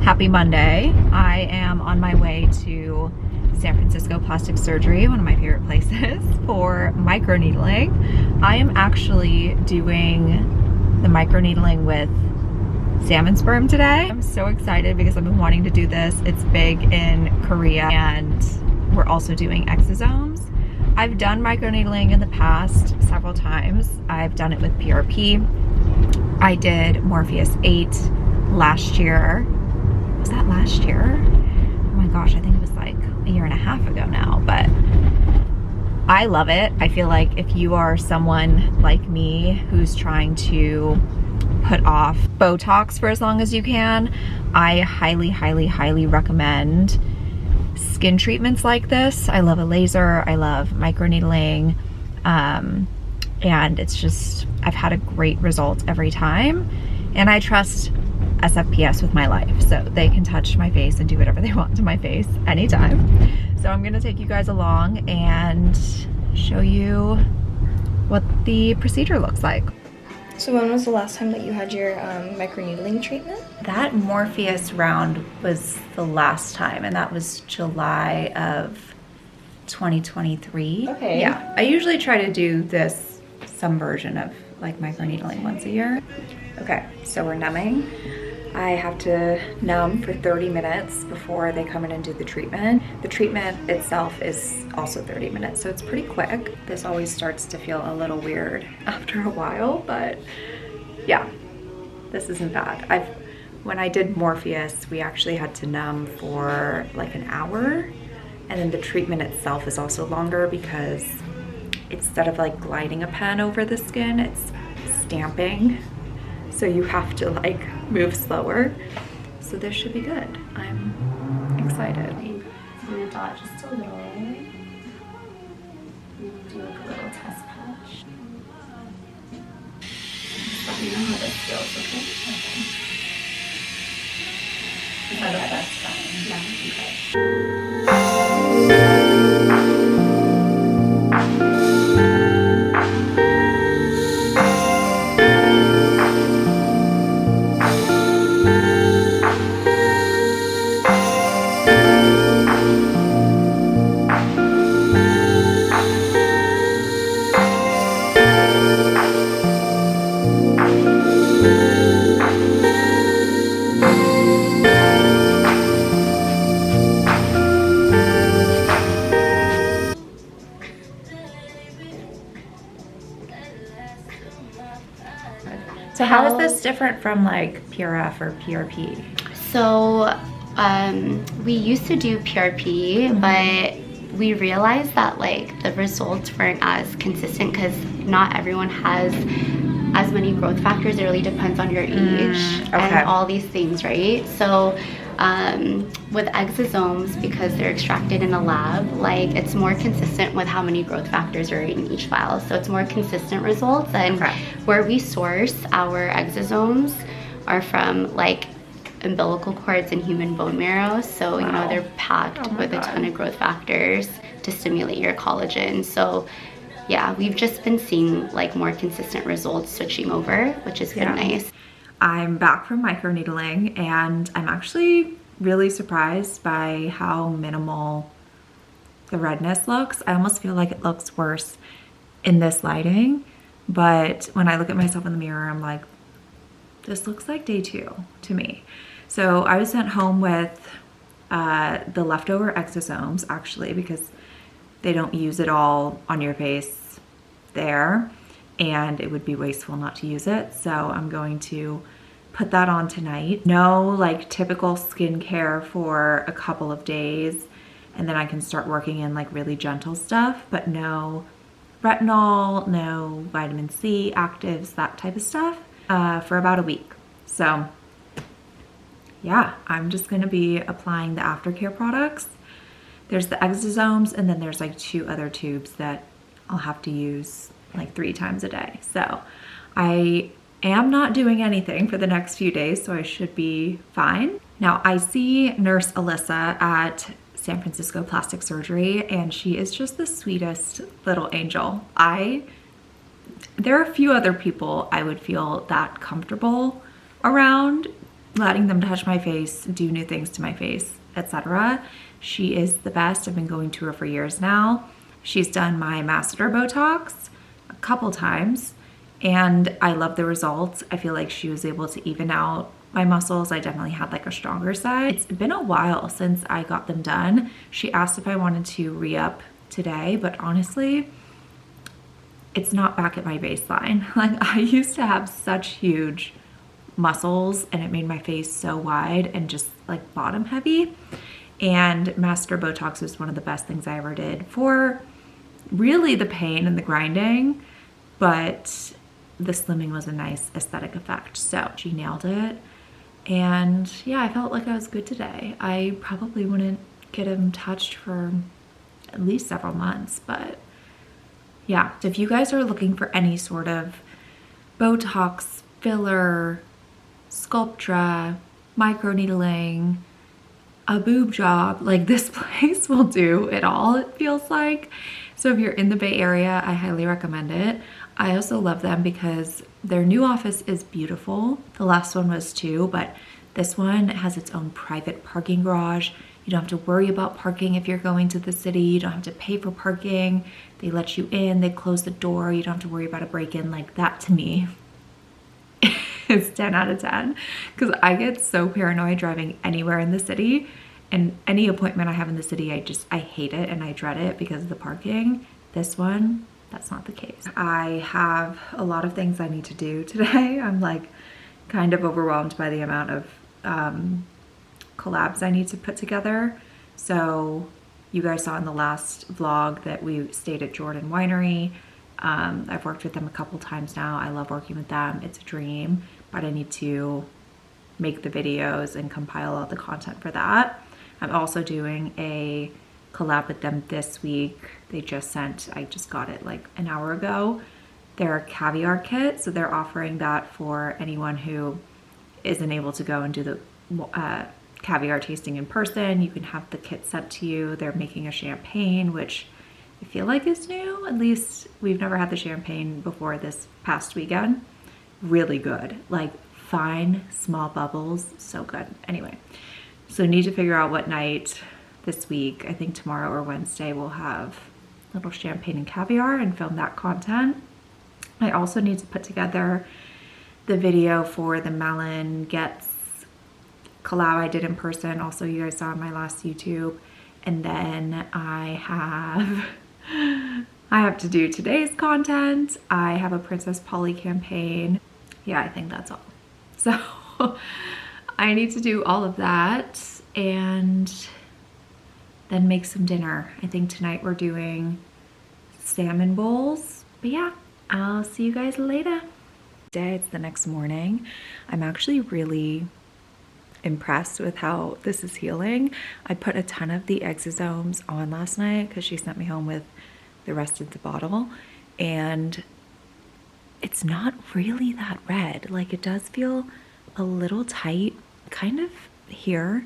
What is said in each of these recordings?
Happy Monday. I am on my way to San Francisco plastic surgery, one of my favorite places, for microneedling. I am actually doing the microneedling with salmon sperm today. I'm so excited because I've been wanting to do this. It's big in Korea, and we're also doing exosomes. I've done microneedling in the past several times. I've done it with PRP. I did Morpheus 8 last year. Was that last year? Oh my gosh, I think it was like a year and a half ago now, but I love it. I feel like if you are someone like me who's trying to put off Botox for as long as you can, I highly, highly, highly recommend skin treatments like this. I love a laser, I love microneedling, and it's just, I've had a great result every time, and I trust SFPS with my life, so they can touch my face and do whatever they want to my face anytime. So I'm gonna take you guys along and show you what the procedure looks like. So when was the last time that you had your microneedling treatment? That Morpheus round was the last time, and that was July of 2023. Okay. Yeah, I usually try to do this, some version of like microneedling once a year. Okay, so we're numbing. I have to numb for 30 minutes before they come in and do the treatment. The treatment itself is also 30 minutes, so it's pretty quick. This always starts to feel a little weird after a while, but yeah, this isn't bad. When I did Morpheus, we actually had to numb for like an hour, and then the treatment itself is also longer because instead of like gliding a pen over the skin, it's stamping. So you have to like move slower. So this should be good. I'm excited. I'm gonna dot just a little. Do like a little test patch. Just let me know how this feels, okay? Okay. Okay, that's fine. Yeah, okay. So how is this different from like PRF or PRP? So we used to do PRP, but we realized that like the results weren't as consistent because not everyone has as many growth factors. It really depends on your age and all these things, right? So with exosomes, because they're extracted in a lab, like it's more consistent with how many growth factors are in each file. So it's more consistent results, and where we source our exosomes are from like umbilical cords and human bone marrow. So you know, they're packed with a ton of growth factors to stimulate your collagen. So yeah, we've just been seeing like more consistent results switching over, which has been nice. I'm back from microneedling, and I'm actually really surprised by how minimal the redness looks. I almost feel like it looks worse in this lighting, but when I look at myself in the mirror, I'm like, this looks like day 2 to me. So I was sent home with the leftover exosomes, actually, because they don't use it all on your face there, and it would be wasteful not to use it. So I'm going to put that on tonight. No like typical skincare for a couple of days, and then I can start working in like really gentle stuff, but no retinol, no vitamin C, actives, that type of stuff for about a week. So yeah, I'm just gonna be applying the aftercare products. There's the exosomes, and then there's like 2 other tubes that I'll have to use like 3 times a day. So I am not doing anything for the next few days, so I should be fine. Now I see Nurse Alyssa at San Francisco Plastic Surgery, and she is just the sweetest little angel. There are a few other people I would feel that comfortable around letting them touch my face, do new things to my face, etc. She is the best. I've been going to her for years now. She's done my masseter Botox a couple times and I love the results. I feel like she was able to even out my muscles. I definitely had like a stronger side. It's been a while since I got them done. She asked if I wanted to re-up today, but honestly, it's not back at my baseline. Like I used to have such huge muscles and it made my face so wide and just like bottom heavy. And masseter Botox was one of the best things I ever did for really the pain and the grinding, but the slimming was a nice aesthetic effect. So she nailed it. And yeah, I felt like I was good today. I probably wouldn't get them touched for at least several months, but yeah. So if you guys are looking for any sort of Botox, filler, Sculptra, microneedling, a boob job, like this place will do it all, it feels like. So if you're in the Bay Area, I highly recommend it. I also love them because their new office is beautiful. The last one was too, but this one has its own private parking garage. You don't have to worry about parking if you're going to the city. You don't have to pay for parking. They let you in, they close the door. You don't have to worry about a break-in. Like that to me is 10 out of 10 because I get so paranoid driving anywhere in the city, and any appointment I have in the city, I hate it and I dread it because of the parking. This one, that's not the case. I have a lot of things I need to do today. I'm like kind of overwhelmed by the amount of collabs I need to put together. So you guys saw in the last vlog that we stayed at Jordan Winery. I've worked with them a couple times now. I love working with them. It's a dream, but I need to make the videos and compile all the content for that. I'm also doing a collab with them this week. They just sent, I just got it like an hour ago, their caviar kit. So they're offering that for anyone who isn't able to go and do the caviar tasting in person. You can have the kit sent to you. They're making a champagne, which I feel like is new. At least we've never had the champagne before this past weekend. Really good, like fine, small bubbles, so good. Anyway, so need to figure out what night this week. I think tomorrow or Wednesday we'll have a little champagne and caviar and film that content. I also need to put together the video for the Malin Gets collab I did in person. Also, you guys saw on my last YouTube. And then I have to do today's content. I have a Princess Polly campaign. Yeah, I think that's all. So I need to do all of that and then make some dinner. I think tonight we're doing salmon bowls. But yeah, I'll see you guys later. It's the next morning. I'm actually really impressed with how this is healing. I put a ton of the exosomes on last night because she sent me home with the rest of the bottle, and it's not really that red. Like it does feel a little tight kind of here,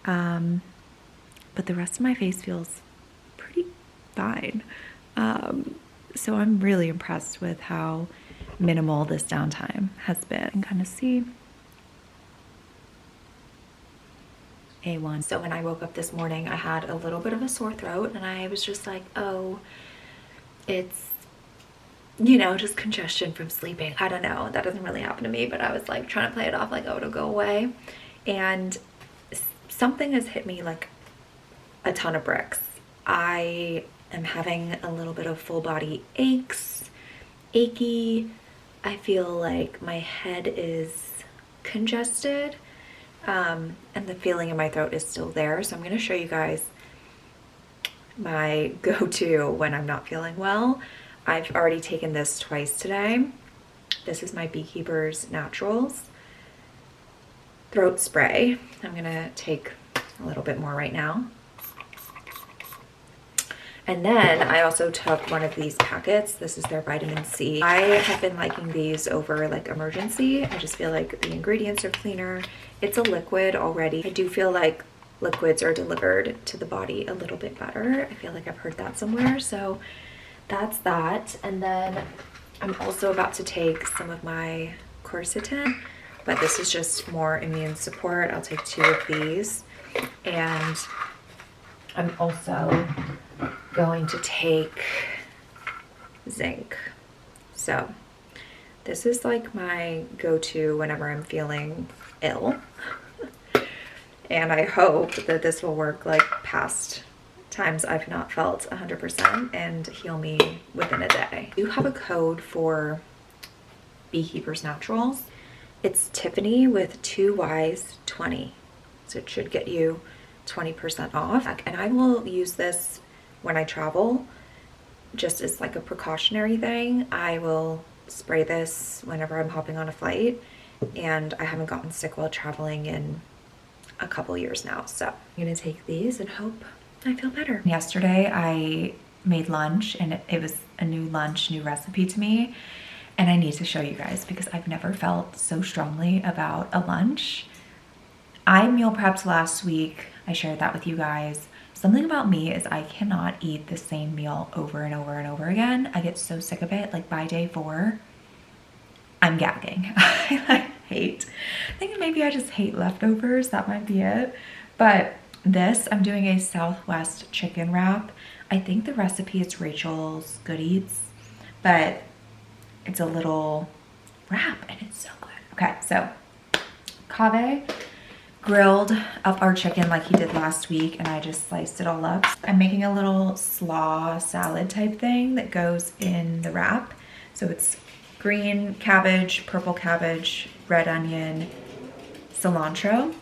but the rest of my face feels pretty fine. So I'm really impressed with how minimal this downtime has been. And kind of see A1. So when I woke up this morning, I had a little bit of a sore throat and I was just like, oh, it's, you know, just congestion from sleeping. I don't know, that doesn't really happen to me, but I was like trying to play it off like, oh, it'll go away. And something has hit me like a ton of bricks. I am having a little bit of full body aches, achy. I feel like my head is congested. And the feeling in my throat is still there. So I'm going to show you guys my go-to when I'm not feeling well. I've already taken this twice today. This is my Beekeeper's Naturals throat spray. I'm going to take a little bit more right now. And then I also took one of these packets. This is their vitamin C. I have been liking these over like Emergency. I just feel like the ingredients are cleaner. It's a liquid already. I do feel like liquids are delivered to the body a little bit better. I feel like I've heard that somewhere. So that's that. And then I'm also about to take some of my quercetin. but this is just more immune support. I'll take 2 of these. And I'm also going to take zinc. So this is like my go-to whenever I'm feeling ill. And I hope that this will work like past times I've not felt 100% and heal me within a day. I do have a code for Beekeepers Naturals. It's Tiffany with 2 Y's 20. So it should get you 20% off. And I will use this when I travel, just as like a precautionary thing. I will spray this whenever I'm hopping on a flight, and I haven't gotten sick while traveling in a couple years now. So I'm gonna take these and hope I feel better. Yesterday I made lunch, and it was a new lunch, new recipe to me. And I need to show you guys because I've never felt so strongly about a lunch. I meal prepped last week. I shared that with you guys. Something about me is I cannot eat the same meal over and over and over again. I get so sick of it. Like by day 4, I'm gagging. I think maybe I just hate leftovers. That might be it. But this, I'm doing a Southwest chicken wrap. I think the recipe is Rachel's Good Eats, but it's a little wrap and it's so good. Okay, so Kaveh grilled up our chicken like he did last week, and I just sliced it all up. I'm making a little slaw salad type thing that goes in the wrap. So it's green cabbage, purple cabbage, red onion, cilantro.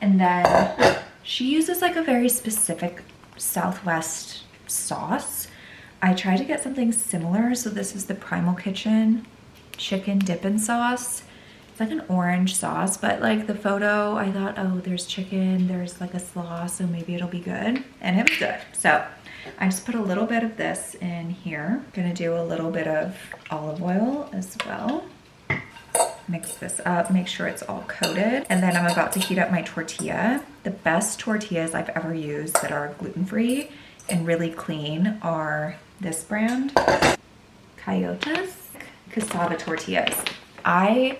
And then she uses like a very specific Southwest sauce. I tried to get something similar. So this is the Primal Kitchen chicken dippin' sauce. It's like an orange sauce, but like the photo, I thought, oh, there's chicken, there's like a slaw, so maybe it'll be good. And it was good. So I just put a little bit of this in here. Gonna do a little bit of olive oil as well. Mix this up, make sure it's all coated. And then I'm about to heat up my tortilla. The best tortillas I've ever used that are gluten-free and really clean are this brand, Coyotes cassava tortillas. I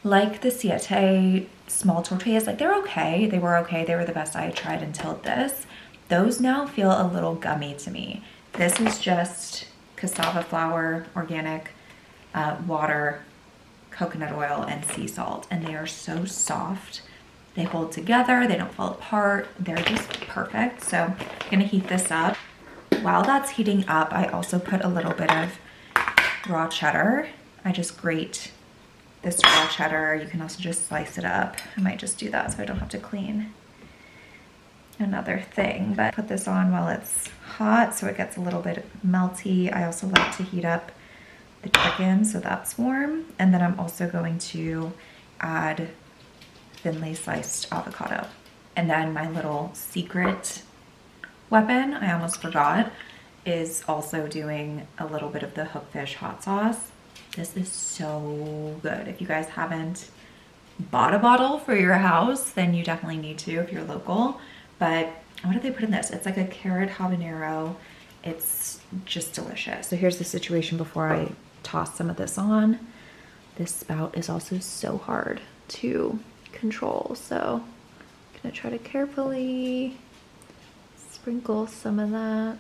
like the Siete small tortillas. Like they're okay, they were okay, they were the best I had tried until this. Those now feel a little gummy to me. This is just cassava flour, organic, water, coconut oil, and sea salt, and they are so soft. They hold together, they don't fall apart, they're just perfect. So I'm gonna heat this up. While that's heating up, I also put a little bit of raw cheddar. I just grate this raw cheddar. You can also just slice it up. I might just do that so I don't have to clean another thing, but put this on while it's hot so it gets a little bit melty. I also like to heat up the chicken so that's warm. And then I'm also going to add thinly sliced avocado. And then my little secret weapon, I almost forgot, is also doing a little bit of the hookfish hot sauce. This is so good. If you guys haven't bought a bottle for your house, then you definitely need to if you're local. But what did they put in this? It's like a carrot habanero. It's just delicious. So here's the situation before I toss some of this on. This spout is also so hard to control. So I'm gonna try to carefully sprinkle some of that.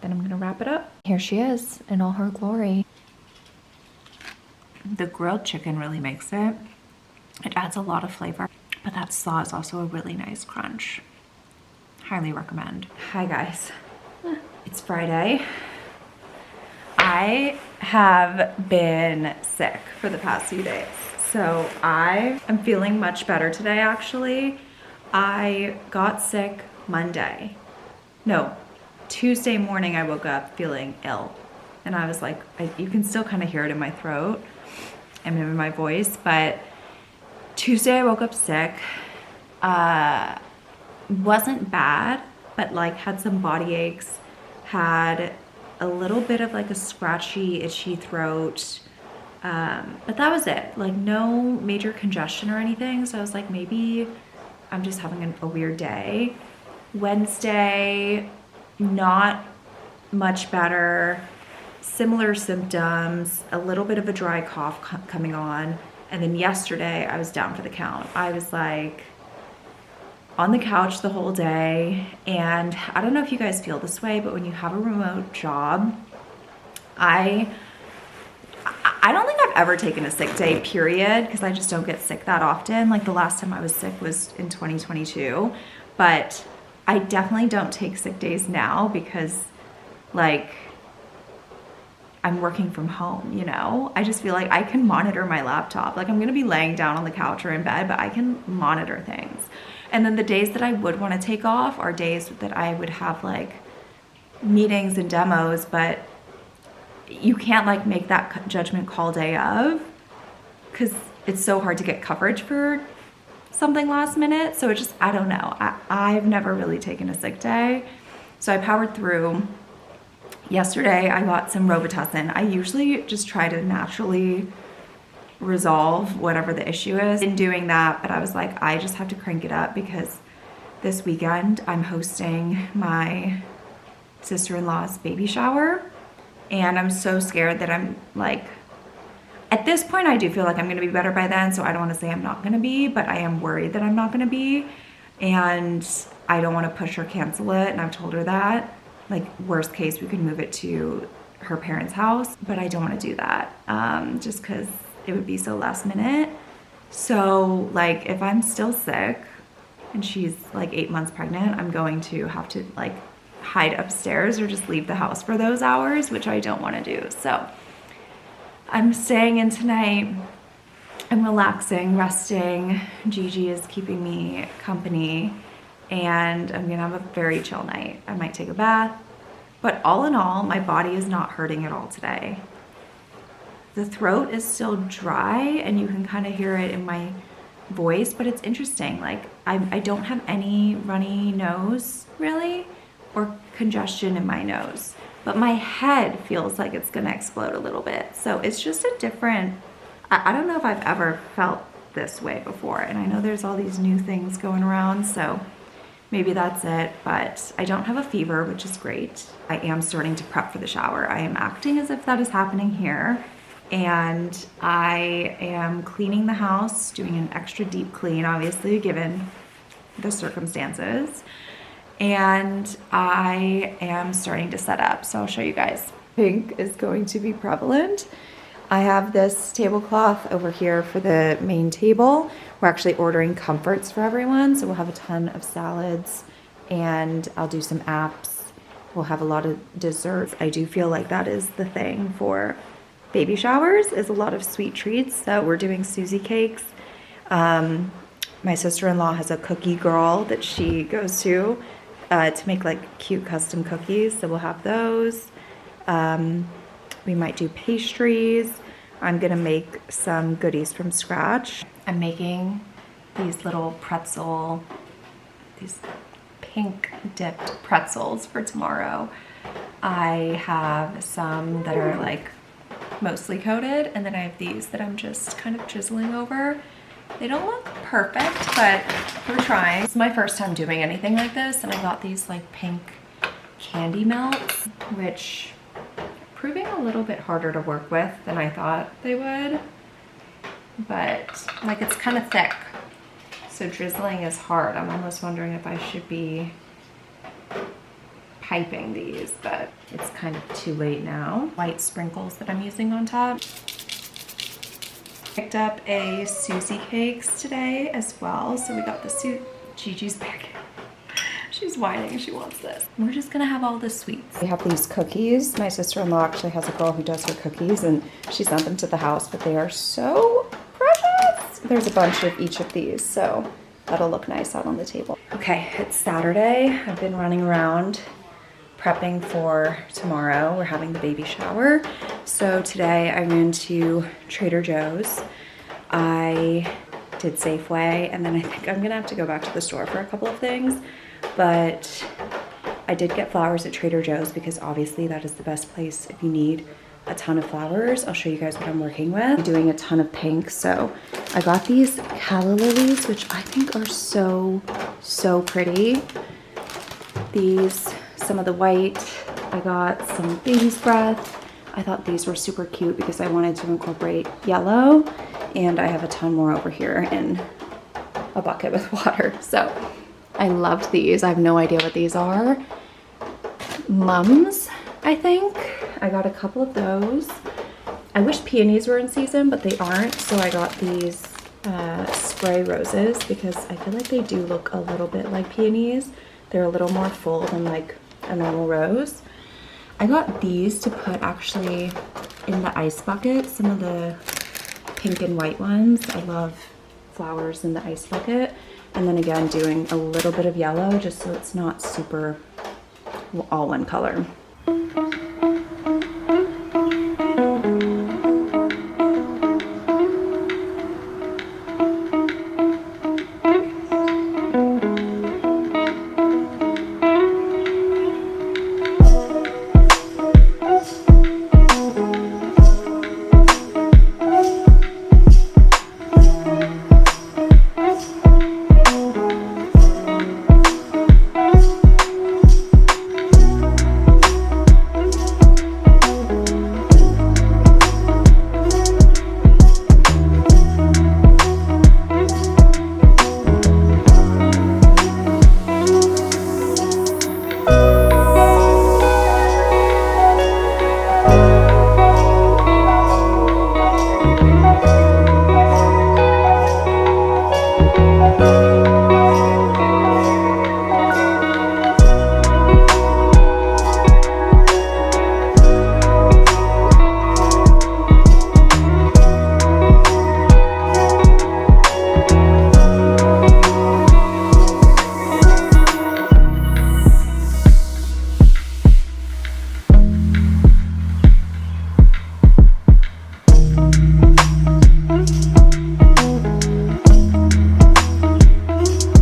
Then I'm gonna wrap it up. Here she is in all her glory. The grilled chicken really makes it. It adds a lot of flavor, but that slaw is also a really nice crunch. Highly recommend. Hi guys, it's Friday. I have been sick for the past few days. So I am feeling much better today actually. I got sick Tuesday morning I woke up feeling ill. And I was like, you can still kind of hear it in my throat and in my voice, but Tuesday I woke up sick. Wasn't bad, but like had some body aches, had a little bit of like a scratchy, itchy throat. But that was it. Like no major congestion or anything. So I was like, maybe I'm just having a weird day. Wednesday, not much better. similar symptoms, a little bit of a dry cough coming on. And then yesterday I was down for the count. I was like on the couch the whole day. And I don't know if you guys feel this way, but when you have a remote job, I don't think I've ever taken a sick day, period, because I just don't get sick that often. Like the last time I was sick was in 2022, but I definitely don't take sick days now because like I'm working from home, you know? I just feel like I can monitor my laptop. Like I'm gonna be laying down on the couch or in bed, but I can monitor things. And then the days that I would wanna take off are days that I would have like meetings and demos, but you can't like make that judgment call day of because it's so hard to get coverage for something last minute. So it just, I don't know. I've never really taken a sick day. So I powered through. Yesterday I got some Robitussin. I usually just try to naturally resolve whatever the issue is in doing that, but I was like, I just have to crank it up because this weekend I'm hosting my sister-in-law's baby shower. And I'm so scared that I'm like, at this point I do feel like I'm gonna be better by then, so I don't wanna say I'm not gonna be, but I am worried that I'm not gonna be. And I don't wanna push or cancel it, and I've told her that. Like, worst case, we could move it to her parents' house, but I don't wanna do that, just cause it would be so last minute. So like, if I'm still sick, and she's like 8 months pregnant, I'm going to have to like hide upstairs or just leave the house for those hours, which I don't want to do. So I'm staying in tonight. I'm relaxing, resting. Gigi is keeping me company, and I'm gonna have a very chill night. I might take a bath, but all in all, my body is not hurting at all today. The throat is still dry and you can kind of hear it in my voice, but it's interesting. Like I don't have any runny nose really, or congestion in my nose, but my head feels like it's gonna explode a little bit. So it's just a different, I don't know if I've ever felt this way before. And I know there's all these new things going around, so maybe that's it, but I don't have a fever, which is great. I am starting to prep for the shower. I am acting as if that is happening here. And I am cleaning the house, doing an extra deep clean, obviously, given the circumstances. And I am starting to set up, so I'll show you guys. Pink is going to be prevalent. I have this tablecloth over here for the main table. We're actually ordering comforts for everyone, so we'll have a ton of salads, and I'll do some apps. We'll have a lot of desserts. I do feel like that is the thing for baby showers, is a lot of sweet treats. So we're doing Susie cakes. My sister-in-law has a cookie girl that she goes to make like cute custom cookies, so we'll have those. We might do pastries. I'm gonna make some goodies from scratch. I'm making these little these pink dipped pretzels for tomorrow. I have some that are like mostly coated, and then I have these that I'm just kind of drizzling over. They don't look perfect, but we're trying. It's my first time doing anything like this, and I got these like pink candy melts, which are proving a little bit harder to work with than I thought they would. But like, it's kind of thick, so drizzling is hard. I'm almost wondering if I should be piping these, but it's kind of too late now. White sprinkles that I'm using on top. Picked up a Susie cakes today as well. So we got the Gigi's packet. She's whining, she wants this. We're just gonna have all the sweets. We have these cookies. My sister-in-law actually has a girl who does her cookies, and she sent them to the house, but they are so precious. There's a bunch of each of these, so that'll look nice out on the table. Okay, it's Saturday. I've been running around prepping for tomorrow. We're having the baby shower. So today I went to Trader Joe's. I did Safeway, and then I think I'm gonna have to go back to the store for a couple of things. But I did get flowers at Trader Joe's because obviously that is the best place if you need a ton of flowers. I'll show you guys what I'm working with. I'm doing a ton of pink. So I got these calla lilies, which I think are so, so pretty. These, some of the white. I got some baby's breath. I thought these were super cute because I wanted to incorporate yellow, and I have a ton more over here in a bucket with water. So I loved these. I have no idea what these are. Mums, I think. I got a couple of those. I wish peonies were in season, but they aren't. So I got these spray roses because I feel like they do look a little bit like peonies. They're a little more full than like a normal rose. I got these to put actually in the ice bucket, some of the pink and white ones. I love flowers in the ice bucket. And then again, doing a little bit of yellow just so it's not super all one color.